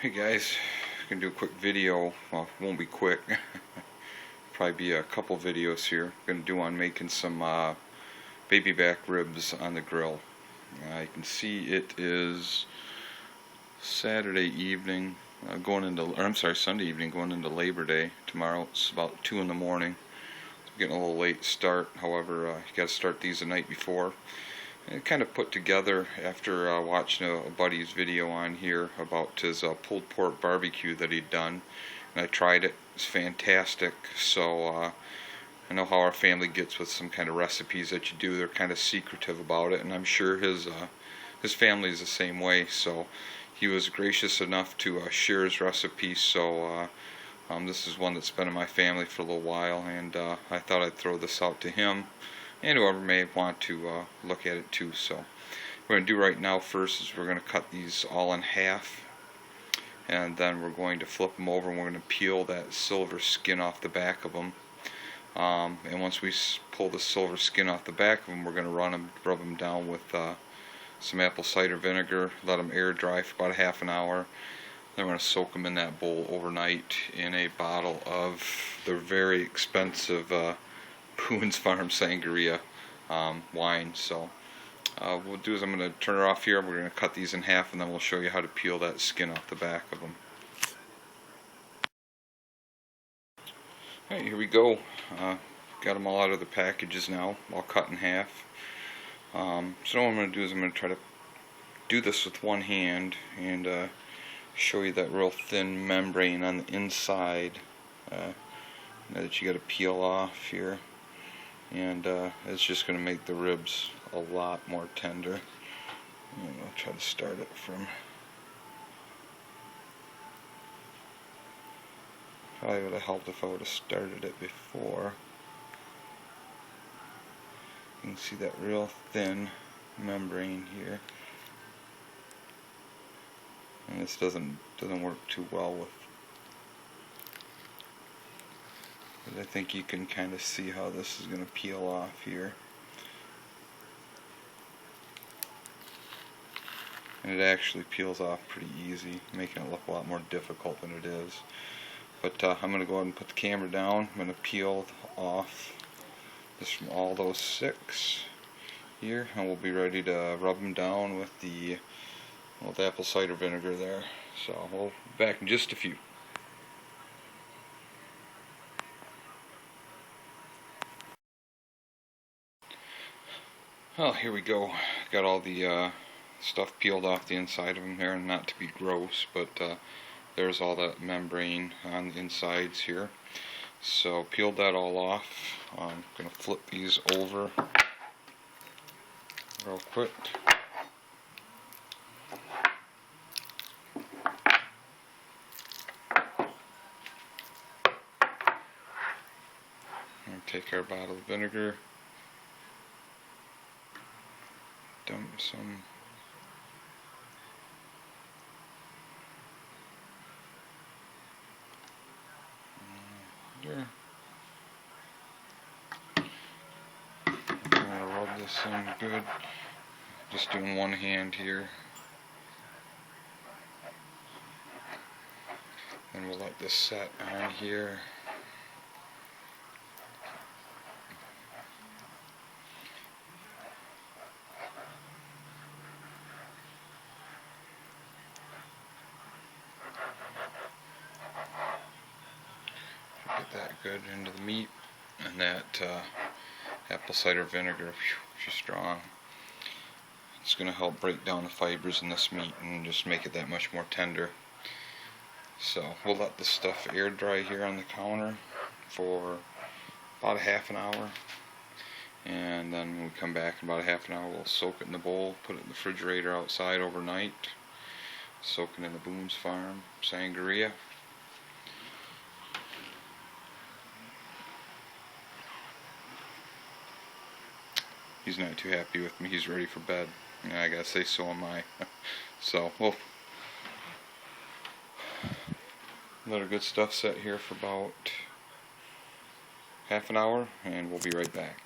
Hey guys, I'm gonna do a quick video. Well, it won't be quick. Probably be a couple videos here. I'm gonna do on making some baby back ribs on the grill. You can see it is Saturday evening, Sunday evening, going into Labor Day. Tomorrow it's about 2 in the morning. So I'm getting a little late start. However, you got to start these the night before. And kind of put together after watching a buddy's video on here about his pulled pork barbecue that he'd done, and I tried it. It's fantastic. So I know how our family gets with some kind of recipes that you do. They're kind of secretive about it, and I'm sure his family is the same way. So he was gracious enough to share his recipe. So this is one that's been in my family for a little while, and I thought I'd throw this out to him and whoever may want to look at it too. So what we're going to do right now first is we're going to cut these all in half, and then we're going to flip them over and we're going to peel that silver skin off the back of them. And once we pull the silver skin off the back of them, we're going to rub them down with some apple cider vinegar, let them air dry for about a half an hour. Then we're going to soak them in that bowl overnight in a bottle of the very expensive Boone's Farm Sangria wine. So what we'll do is I'm going to turn it off here. We're going to cut these in half, and then we'll show you how to peel that skin off the back of them. Alright, here we go. Got them all out of the packages now, all cut in half. So what I'm going to do is I'm going to try to do this with one hand and show you that real thin membrane on the inside that you got to peel off here. And it's just going to make the ribs a lot more tender. And I'll try to start it from, probably would have helped if I would have started it before. You can see that real thin membrane here, and this doesn't work too well with. I think you can kind of see how this is going to peel off here. And it actually peels off pretty easy, making it look a lot more difficult than it is. But I'm going to go ahead and put the camera down. I'm going to peel off this from all those 6 here, and we'll be ready to rub them down with the apple cider vinegar there. So we'll be back in just a few. Well, here we go. Got all the stuff peeled off the inside of them there, and not to be gross, but there's all that membrane on the insides here. So peeled that all off. I'm going to flip these over real quick. And take our bottle of vinegar. Dump some there. I'm gonna rub this in good. Just doing one hand here. And we'll let this set on here. Get that good into the meat, and that apple cider vinegar, she's strong. It's going to help break down the fibers in this meat and just make it that much more tender. So we'll let this stuff air dry here on the counter for about a half an hour, and then when we come back in about a half an hour, we'll soak it in the bowl, put it in the refrigerator outside overnight, soak it in the Boone's Farm Sangria. He's not too happy with me. He's ready for bed. And I gotta say, so am I. So we'll let our good stuff set here for about half an hour, and we'll be right back.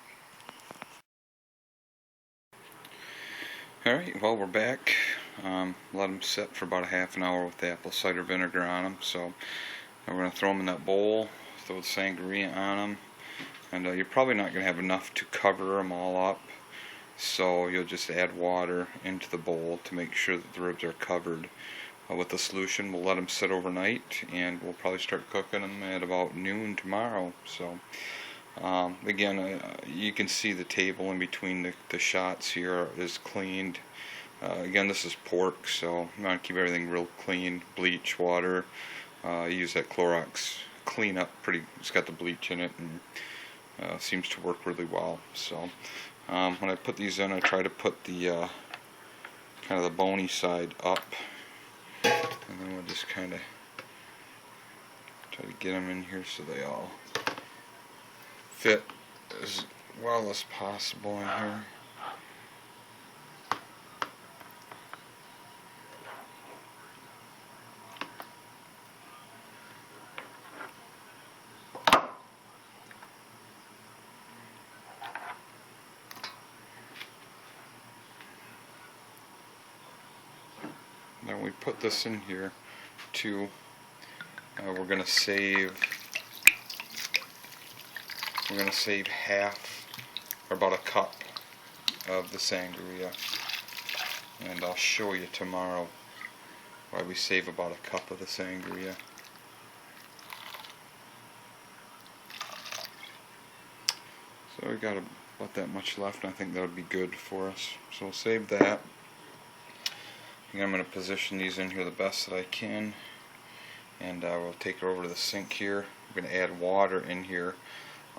Alright, well, we're back. let them sit for about a half an hour with the apple cider vinegar on them. So we're going to throw them in that bowl, throw the sangria on them, and you're probably not going to have enough to cover them all up. So you'll just add water into the bowl to make sure that the ribs are covered with the solution. We'll let them sit overnight, and we'll probably start cooking them at about noon tomorrow. So again, you can see the table in between the shots here is cleaned. Again, this is pork, so I'm going to keep everything real clean. Bleach, water. Use that Clorox cleanup. It's got the bleach in it, and seems to work really well. So when I put these in, I try to put the kind of the bony side up, and then we'll just kind of try to get them in here so they all fit as well as possible in here. Now we put this in here too. We're gonna save half, or about a cup of the sangria, and I'll show you tomorrow why we save about a cup of the sangria. So we got about that much left, and I think that would be good for us. So we'll save that. I'm going to position these in here the best that I can, and we'll take it over to the sink here. We're going to add water in here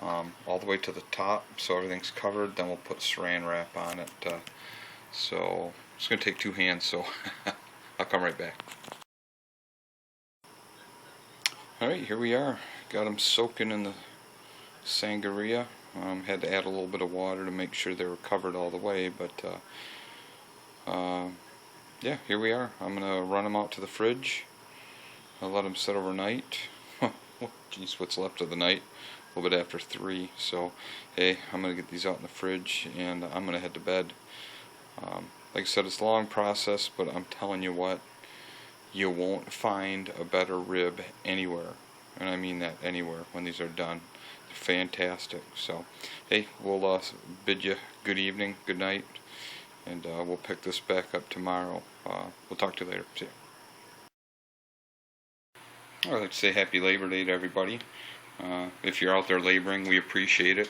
all the way to the top so everything's covered. Then we'll put saran wrap on it. So it's going to take 2 hands, so I'll come right back. Alright, here we are. Got them soaking in the sangria. Had to add a little bit of water to make sure they were covered all the way, but yeah, here we are. I'm going to run them out to the fridge. I'll let them sit overnight. Geez, what's left of the night? A little bit after 3. So, hey, I'm going to get these out in the fridge, and I'm going to head to bed. Like I said, it's a long process, but I'm telling you what, you won't find a better rib anywhere. And I mean that, anywhere, when these are done. They're fantastic. So, hey, we'll bid you good evening, good night, and we'll pick this back up tomorrow. We'll talk to you later. See ya. I'd like to say happy Labor Day to everybody. If you're out there laboring, we appreciate it.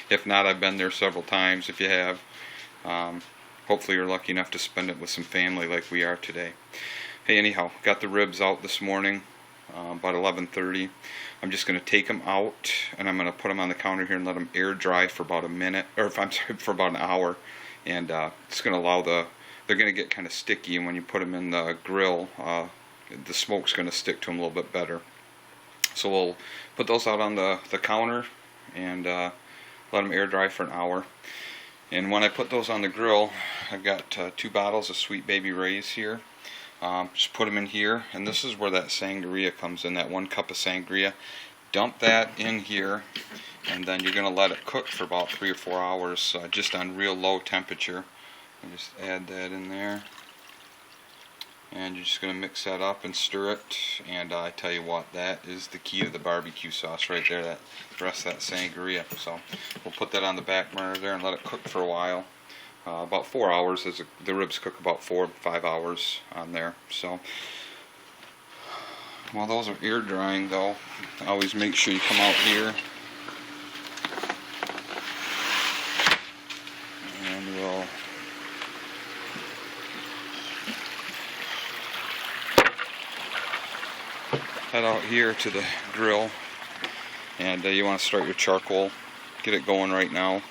If not, I've been there several times. If you have, hopefully you're lucky enough to spend it with some family like we are today. Hey, anyhow, got the ribs out this morning, about 11:30. I'm just going to take them out, and I'm going to put them on the counter here and let them air dry for about a minute, or I'm sorry, for about an hour. And it's going to allow they're going to get kind of sticky, and when you put them in the grill, the smoke's going to stick to them a little bit better. So we'll put those out on the counter and let them air dry for an hour. And when I put those on the grill, I've got 2 bottles of Sweet Baby Ray's here. Just put them in here, and this is where that sangria comes in, that 1 cup of sangria. Dump that in here, and then you're going to let it cook for about 3 or 4 hours, just on real low temperature. And just add that in there, and you're just going to mix that up and stir it. And I tell you what, that is the key to the barbecue sauce right there, that the rest of that sangria. So we'll put that on the back burner there and let it cook for a while. About 4 hours, as the ribs cook about 4 or 5 hours on there. So while those are air drying, though, always make sure you come out here and we'll head out here to the grill. And you want to start your charcoal, get it going right now.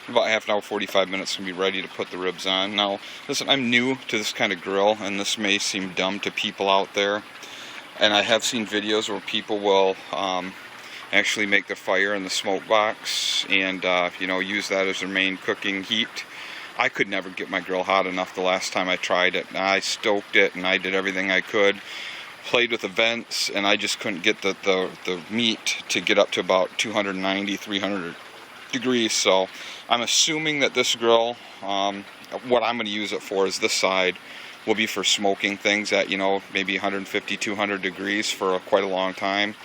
About half an hour, 45 minutes, going to be ready to put the ribs on. Now, listen, I'm new to this kind of grill, and this may seem dumb to people out there. And I have seen videos where people will actually make the fire in the smoke box and you know, use that as their main cooking heat. I could never get my grill hot enough the last time I tried it. I stoked it, and I did everything I could. Played with the vents, and I just couldn't get the meat to get up to about 290, 300 degrees. So I'm assuming that this grill, what I'm going to use it for is this side will be for smoking things at, you know, maybe 150, 200 degrees for quite a long time.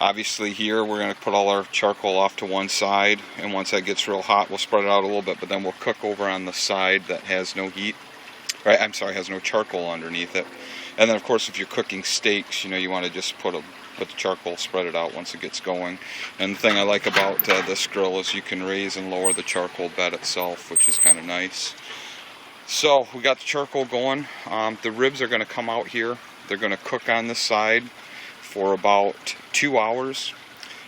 Obviously here we're going to put all our charcoal off to one side, and once that gets real hot we'll spread it out a little bit, but then we'll cook over on the side that has no heat. Right, I'm sorry, has no charcoal underneath it. And then of course if you're cooking steaks, you know, you want to just put the charcoal, spread it out once it gets going. And the thing I like about this grill is you can raise and lower the charcoal bed itself, which is kind of nice. So we got the charcoal going. The ribs are going to come out here. They're going to cook on this side for about 2 hours,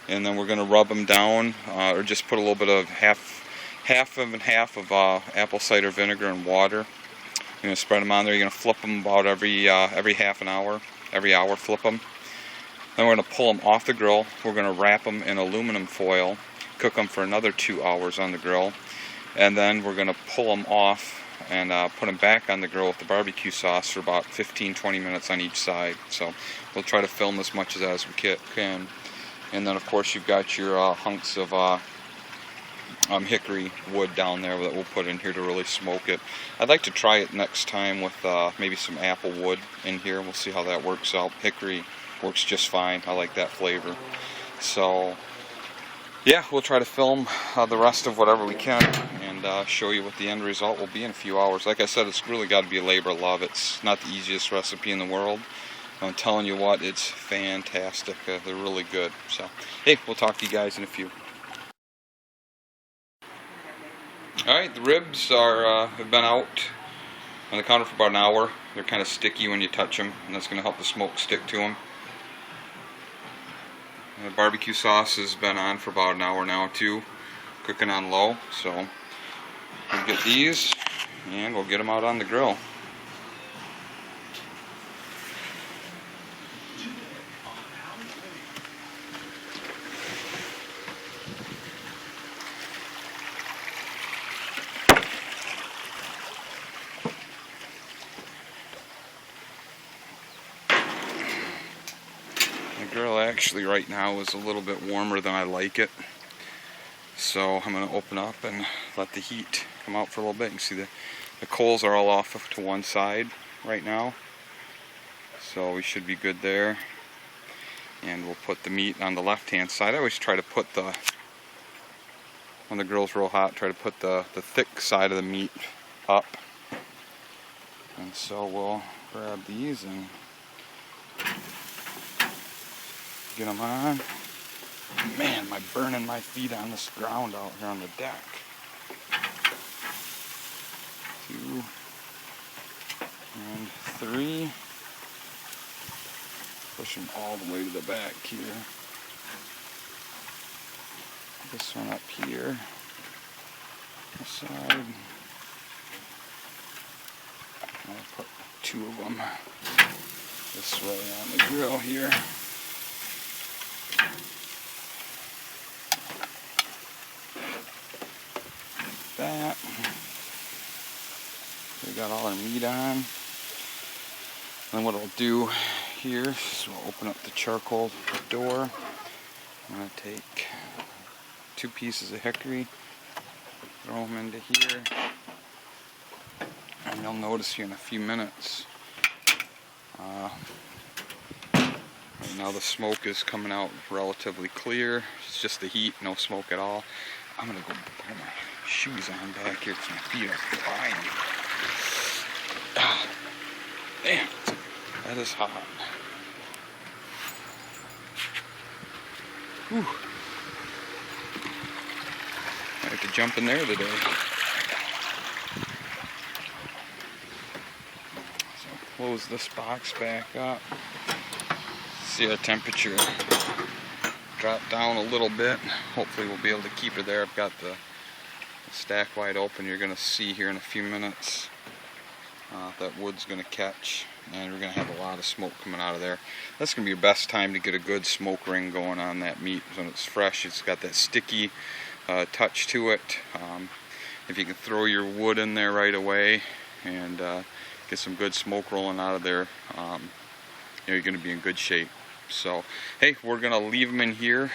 and then we're going to rub them down, or just put a little bit of half of apple cider vinegar and water. You're going to spread them on there. You're going to flip them about every half an hour, every hour flip them. Then we're going to pull them off the grill. We're going to wrap them in aluminum foil, cook them for another 2 hours on the grill, and then we're going to pull them off and put them back on the grill with the barbecue sauce for about 15-20 minutes on each side. So we'll try to film as much as we can. And then of course you've got your hunks of hickory wood down there that we'll put in here to really smoke it. I'd like to try it next time with maybe some apple wood in here. We'll see how that works out. Hickory works just fine. I like that flavor. So yeah, we'll try to film the rest of whatever we can and show you what the end result will be in a few hours. Like I said, it's really got to be a labor of love. It's not the easiest recipe in the world. I'm telling you what, it's fantastic. They're really good. So, hey, we'll talk to you guys in a few. Alright, the ribs have been out on the counter for about an hour. They're kind of sticky when you touch them, and that's going to help the smoke stick to them. The barbecue sauce has been on for about an hour now too, cooking on low. So we'll get these and we'll get them out on the grill. The grill actually right now is a little bit warmer than I like it, so I'm going to open up and let the heat come out for a little bit. You can see the coals are all off to one side right now, so we should be good there. And we'll put the meat on the left hand side. I always try to put when the grill's real hot, try to put the thick side of the meat up. And so we'll grab these and get them on. Man, am I burning my feet on this ground out here on the deck. 2 and 3. Push them all the way to the back here. This one up here. This side. I'll put 2 of them this way on the grill here. That. We got all our meat on. Then what I'll do here is we'll open up the charcoal door. I'm going to take 2 pieces of hickory, throw them into here, and you'll notice here in a few minutes, right now the smoke is coming out relatively clear. It's just the heat, no smoke at all. I'm going to go put my shoes on back here because my feet are frying. Damn, that is hot. Whew. I have to jump in there today. So close this box back up. See our temperature drop down a little bit. Hopefully we'll be able to keep it there. I've got the stack wide open. You're going to see here in a few minutes that wood's going to catch, and we're going to have a lot of smoke coming out of there. That's going to be your best time to get a good smoke ring going on that meat when it's fresh. It's got that sticky touch to it. If you can throw your wood in there right away and get some good smoke rolling out of there, you're going to be in good shape. So hey, we're going to leave them in here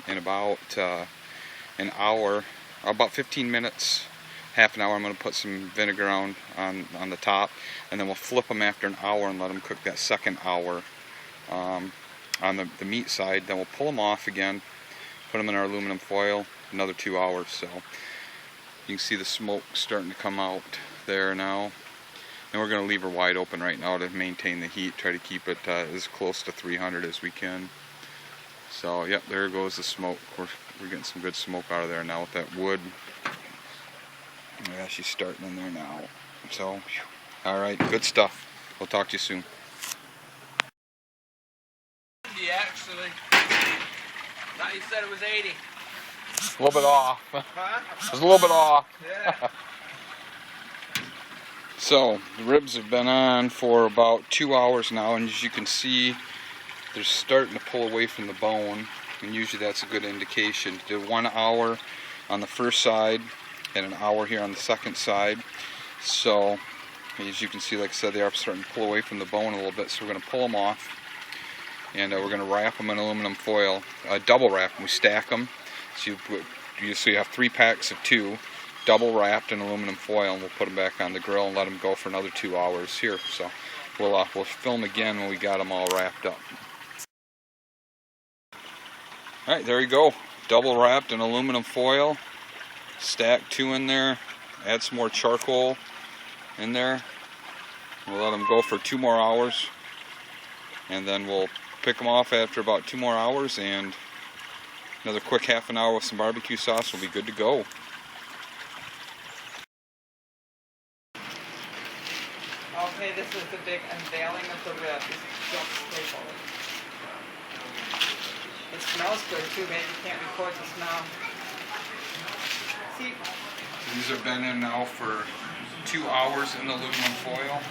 in about an hour, about 15 minutes, half an hour. I'm going to put some vinegar on the top, and then we'll flip them after an hour and let them cook that second hour on the meat side. Then we'll pull them off again, put them in our aluminum foil, another 2 hours. So you can see the smoke starting to come out there now. And we're going to leave her wide open right now to maintain the heat, try to keep it as close to 300 as we can. So, yep, there goes the smoke. Of course, we're getting some good smoke out of there now with that wood. Yeah, she's starting in there now. So, alright, good stuff. We'll talk to you soon. Actually, thought you said it was 80. A little bit off. Huh? It was a little bit off. Yeah. So, the ribs have been on for about 2 hours now, and as you can see, they're starting to pull away from the bone, and usually that's a good indication. Do 1 hour on the first side and an hour here on the second side. So, as you can see, like I said, they are starting to pull away from the bone a little bit, so we're going to pull them off, and we're going to wrap them in aluminum foil, double wrap them. We stack them, so you have 3 packs of 2. Double wrapped in aluminum foil, and we'll put them back on the grill and let them go for another 2 hours here. So we'll film again when we got them all wrapped up. Alright, there you go. Double wrapped in aluminum foil. Stack 2 in there. Add some more charcoal in there. We'll let them go for 2 more hours. And then we'll pick them off after about 2 more hours, and another quick half an hour with some barbecue sauce will be good to go. Okay, this is the big unveiling of the rib. This is just staple. It smells good too, baby. You can't record the smell. See? These have been in now for 2 hours in aluminum foil.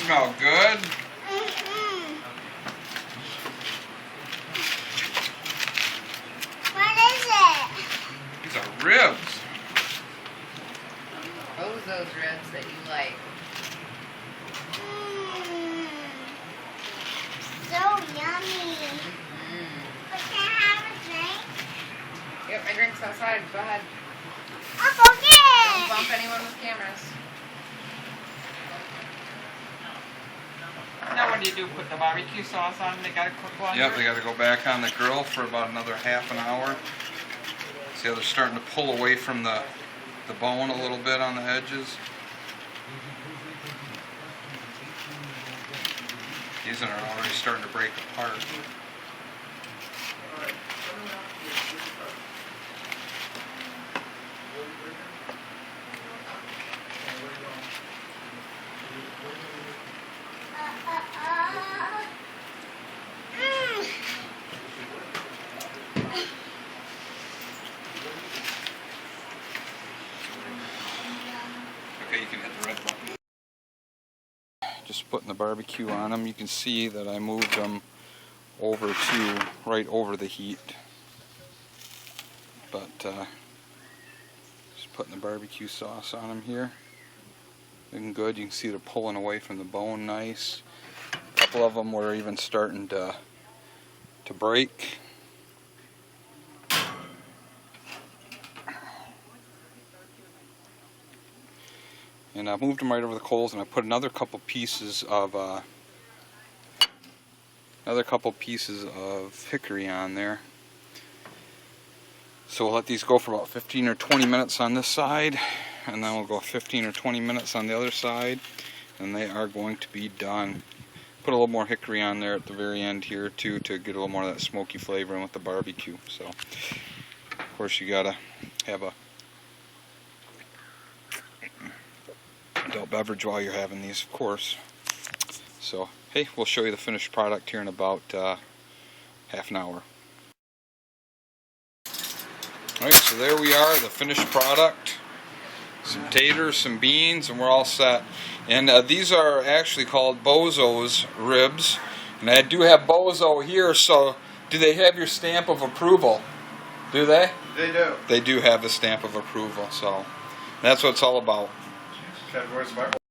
Smell good. What is it? These are ribs. Bozo's ribs that you like. So yummy. But can I have a drink? Yep, my drink's outside. Go ahead. I'll go get Don't it. bump anyone with cameras. Now what do? Put the barbecue sauce on? They gotta cook longer? Yep, they got to go back on the grill for about another half an hour. See how they're starting to pull away from the bone a little bit on the edges. These are already starting to break apart. Okay, you can hit the red button. Just putting the barbecue on them. You can see that I moved them over to right over the heat. But just putting the barbecue sauce on them here. Looking good. You can see they're pulling away from the bone nice. A couple of them were even starting to break. And I moved them right over the coals, and I put another couple pieces of hickory on there. So we'll let these go for about 15 or 20 minutes on this side, and then we'll go 15 or 20 minutes on the other side, and they are going to be done. Put a little more hickory on there at the very end here too, to get a little more of that smoky flavor in with the barbecue. So, of course, you gotta have a adult beverage while you're having these, of course. So, hey, we'll show you the finished product here in about half an hour. Alright, so there we are, the finished product. Some taters, some beans, and we're all set. And these are actually called Bozo's ribs. And I do have Bozo here, so Do they have your stamp of approval? Do they? They do. They do have a stamp of approval, so that's what it's all about. Chad, where's my